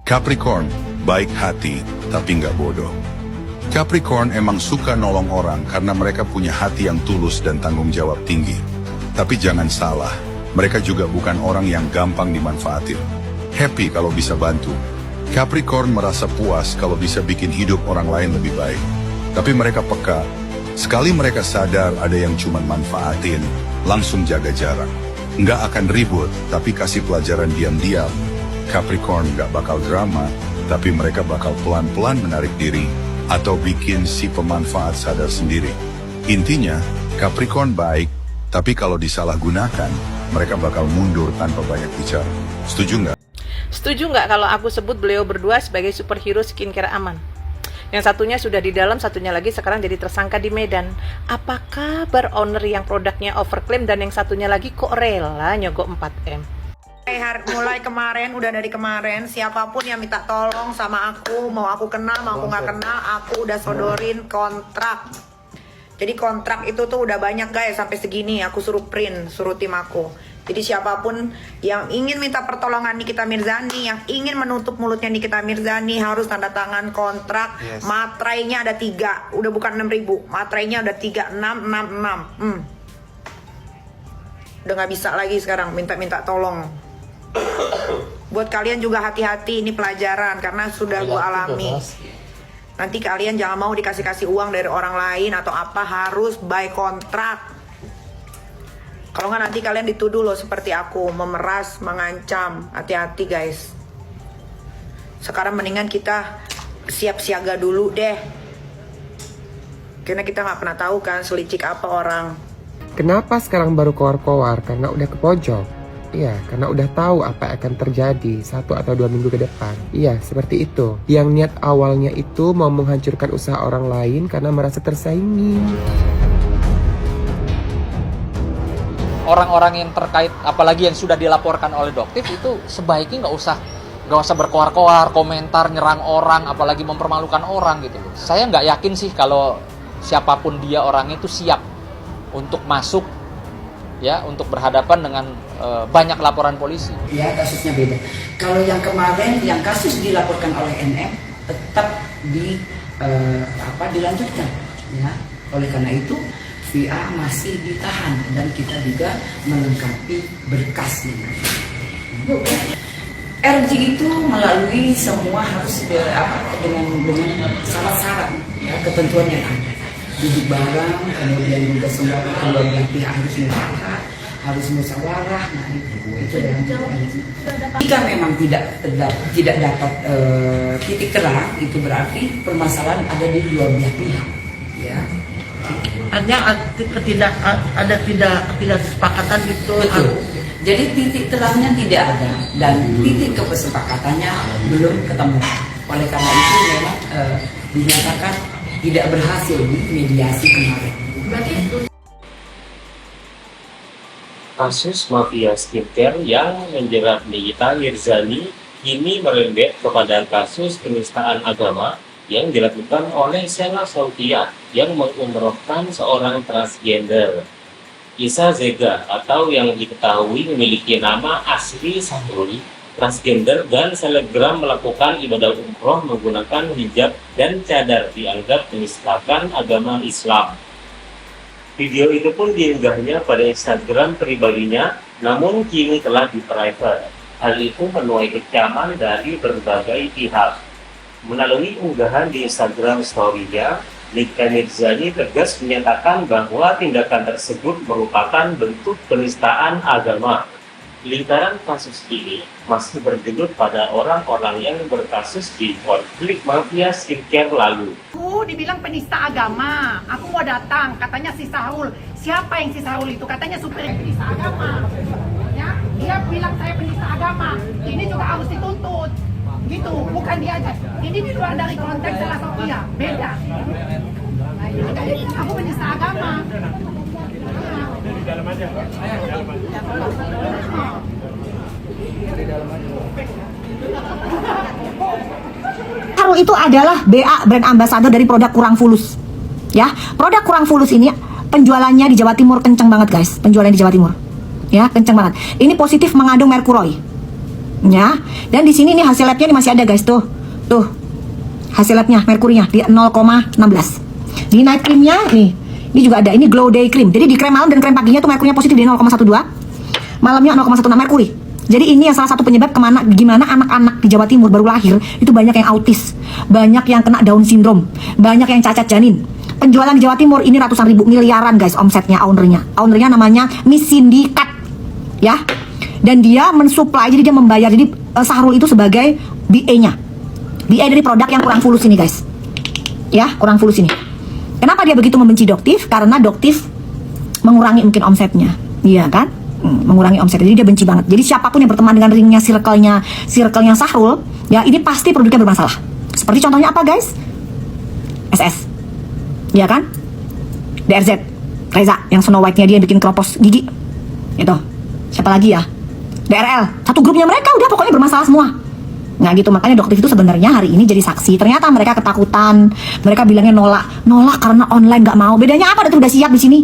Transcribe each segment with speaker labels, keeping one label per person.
Speaker 1: Capricorn, baik hati, tapi nggak bodoh. Capricorn emang suka nolong orang karena mereka punya hati yang tulus dan tanggung jawab tinggi. Tapi jangan salah, mereka juga bukan orang yang gampang dimanfaatin. Happy kalau bisa bantu. Capricorn merasa puas kalau bisa bikin hidup orang lain lebih baik. Tapi mereka peka. Sekali mereka sadar ada yang cuma manfaatin, langsung jaga jarak. Nggak akan ribut, tapi kasih pelajaran diam-diam. Capricorn nggak bakal drama, tapi mereka bakal pelan-pelan menarik diri atau bikin si pemanfaat sadar sendiri. Intinya, Capricorn baik, tapi kalau disalahgunakan, mereka bakal mundur tanpa banyak bicara. Setuju nggak?
Speaker 2: Setuju nggak kalau aku sebut beliau berdua sebagai superhero skincare aman? Yang satunya sudah di dalam, satunya lagi sekarang jadi tersangka di Medan. Apa kabar owner yang produknya overclaim dan yang satunya lagi kok rela nyogok 4M?
Speaker 3: Mulai kemarin, udah dari kemarin, siapapun yang minta tolong sama aku, mau aku kenal, mau aku nggak kenal, aku udah sodorin kontrak. Jadi kontrak itu tuh udah banyak guys, sampai segini aku suruh print, suruh tim aku. Jadi siapapun yang ingin minta pertolongan Nikita Mirzani, yang ingin menutup mulutnya Nikita Mirzani, harus tanda tangan kontrak. Yes. Matrainya ada 3, udah bukan 6.000, matrainya udah 3666. Udah nggak bisa lagi sekarang minta-minta tolong. Buat kalian juga hati-hati, ini pelajaran karena sudah gue alami. Nanti kalian jangan mau dikasih-kasih uang dari orang lain atau apa, harus buy kontrak. Kalau nggak nanti kalian dituduh loh seperti aku, memeras, mengancam. Hati-hati guys. Sekarang mendingan kita siap siaga dulu deh. Karena kita nggak pernah tahu kan selicik apa orang.
Speaker 4: Kenapa sekarang baru keluar-keluar? Karena udah ke pojok. Iya, karena udah tahu apa yang akan terjadi 1 atau 2 minggu ke depan. Iya, seperti itu. Yang niat awalnya itu mau menghancurkan usaha orang lain karena merasa tersaingi.
Speaker 5: Orang-orang yang terkait, apalagi yang sudah dilaporkan oleh Doktif, itu sebaiknya nggak usah berkoar-koar, komentar, nyerang orang, apalagi mempermalukan orang gitu loh. Saya nggak yakin sih kalau siapapun dia orangnya itu siap untuk masuk, ya, untuk berhadapan dengan banyak laporan polisi.
Speaker 6: Ya, kasusnya beda. Kalau yang kemarin, yang kasus dilaporkan oleh NM tetap dilanjutkan. Ya, oleh karena itu VA masih ditahan dan kita juga melengkapi berkasnya. RJ itu melalui semua harus dengan syarat-syarat, ya, ketentuan yang ada. Duduk bareng, kemudian juga semua kedua belah pihak harus mufakat, harus musyawarah. Nah itu dalam jika memang tidak dapat titik terang, itu berarti permasalahan ada di dua belah pihak, ya.
Speaker 7: Artinya ada ketidaksepakatan itu.
Speaker 6: Betul. Jadi titik terangnya tidak ada dan titik kesepakatannya belum ketemu. Oleh karena itu memang dinyatakan tidak berhasil di mediasi kemarin.
Speaker 8: Kasus mafia skincare yang menjerat Nikita Mirzani kini merembet kepada kasus penistaan agama yang dilakukan oleh Sheila Sautia yang mengumrohkan seorang transgender. Isa Zega atau yang diketahui memiliki nama asli Sahrul, transgender dan selebgram melakukan ibadah umroh menggunakan hijab dan cadar dianggap menistakan agama Islam. Video itu pun diunggahnya pada Instagram pribadinya, namun kini telah di-private. Hal itu menuai kecaman dari berbagai pihak. Melalui unggahan di Instagram story-nya, Nikita Mirzani tegas menyatakan bahwa tindakan tersebut merupakan bentuk penistaan agama. Lingkaran kasus ini masih bergelut pada orang-orang yang berkasus di konflik mafia skincare lalu.
Speaker 9: Aku dibilang penista agama, aku mau datang, katanya si Sahrul. Siapa yang si Sahrul itu? Katanya supir penista agama. Ya, dia bilang saya penista agama. Ini juga harus dituntut. Gitu, bukan dia aja. Ini di luar dari konteks Sheila Sautia, beda. Nah, ini kayak aku penista agama.
Speaker 10: Sahrul itu adalah BA, brand ambassador dari produk Kurang Fulus. Ya, produk Kurang Fulus ini penjualannya di Jawa Timur kenceng banget guys, penjualannya di Jawa Timur. Ya, kenceng banget. Ini positif mengandung merkuroi. Ya. Dan di sini nih hasil labnya nih masih ada guys tuh. Tuh. Hasil labnya merkurinya di 0,16. Di night creamnya nih. Ini juga ada. Ini glow day cream. Jadi di krem malam dan krem paginya tuh merkurinya positif di 0,12. Malamnya 0,16 merkuri. Jadi ini yang salah satu penyebab gimana anak-anak di Jawa Timur baru lahir itu banyak yang autis, banyak yang kena Down syndrome, banyak yang cacat janin. Penjualan di Jawa Timur ini ratusan ribu miliaran guys omsetnya ownernya. Ownernya namanya Miss Cindy Cat, ya. Dan dia mensuplai, jadi dia membayar. Jadi Sahrul itu sebagai BA-nya, BA dari produk yang kurang fulus ini guys, ya, kurang fulus ini. Kenapa dia begitu membenci Doktif? Karena Doktif mengurangi mungkin omsetnya, iya kan? Mengurangi omset, jadi dia benci banget. Jadi siapapun yang berteman dengan ringnya, circle-nya Sahrul, ya ini pasti produknya bermasalah. Seperti contohnya apa guys? SS, ya kan? DRZ, Reza, yang Snow White-nya dia yang bikin keropos gigi, itu. Siapa lagi ya? DRL, satu grupnya mereka udah pokoknya bermasalah semua. Nah gitu, makanya Doktif itu sebenarnya hari ini jadi saksi. Ternyata mereka ketakutan, mereka bilangnya nolak karena online nggak mau. Bedanya apa? Doktif udah siap di sini.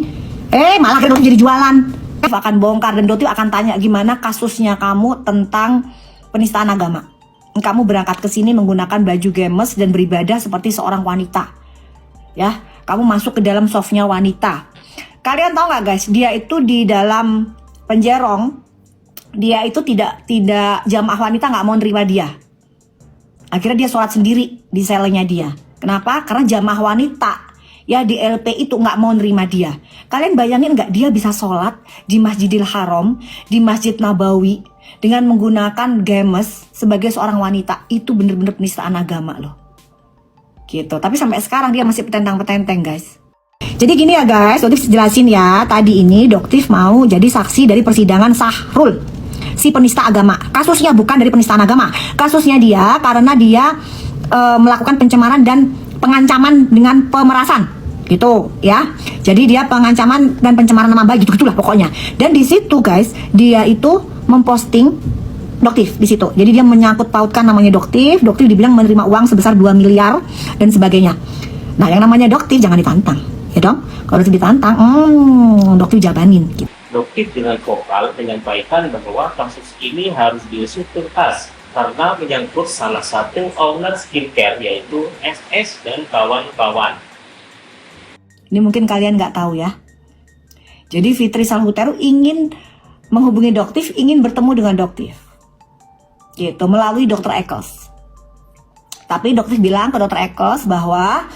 Speaker 10: Malah Doktif jadi jualan. Akan bongkar dan Doktif akan tanya gimana kasusnya kamu tentang penistaan agama. Kamu berangkat ke sini menggunakan baju gemes dan beribadah seperti seorang wanita. Ya, kamu masuk ke dalam softnya wanita. Kalian tahu nggak guys, dia itu di dalam penjerong, dia itu tidak jamaah wanita nggak mau nerima dia. Akhirnya dia sholat sendiri di selnya dia. Kenapa? Karena jamaah wanita ya di LP itu nggak mau nerima dia. Kalian bayangin nggak dia bisa sholat di Masjidil Haram, di Masjid Nabawi dengan menggunakan gemes sebagai seorang wanita? Itu bener-bener penistaan agama loh. Gitu. Tapi sampai sekarang dia masih petentang-petenteng guys. Jadi gini ya guys, Doktif jelasin ya. Tadi ini Doktif mau jadi saksi dari persidangan Sahrul, si penista agama. Kasusnya bukan dari penistaan agama. Kasusnya dia karena dia melakukan pencemaran dan pengancaman dengan pemerasan, gitu ya. Jadi dia pengancaman dan pencemaran nama baik, gitu-gitulah pokoknya. Dan di situ guys, dia itu memposting Doktif di situ. Jadi dia menyangkut pautkan namanya Doktif. Doktif dibilang menerima uang sebesar 2 miliar dan sebagainya. Nah, yang namanya Doktif jangan ditantang, ya dong. Kalau ditantang, Doktif jabanin. Gitu.
Speaker 8: Doktif dengan vokal menyampaikan bahwa kasus ini harus diusut tuntas karena menyangkut salah satu owner skincare yaitu SS dan kawan-kawan.
Speaker 10: Ini mungkin kalian nggak tahu ya. Jadi Fitri Salhuteru ingin menghubungi Doktif, ingin bertemu dengan Doktif, gitu, melalui Dr. Eccles. Tapi Doktif bilang ke Dr. Eccles bahwa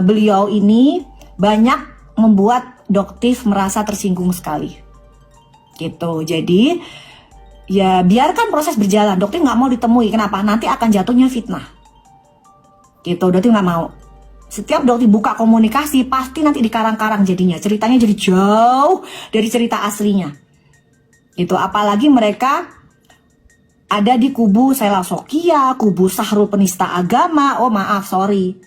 Speaker 10: beliau ini banyak membuat Doktif merasa tersinggung sekali, gitu. Jadi ya biarkan proses berjalan. Doktif nggak mau ditemui. Kenapa? Nanti akan jatuhnya fitnah. Gitu, Doktif nggak mau. Setiap Doktif buka komunikasi pasti nanti dikarang-karang jadinya. Ceritanya jadi jauh dari cerita aslinya. Itu apalagi mereka ada di kubu Sela Sokia, kubu Sahrul penista agama. Oh maaf, sorry.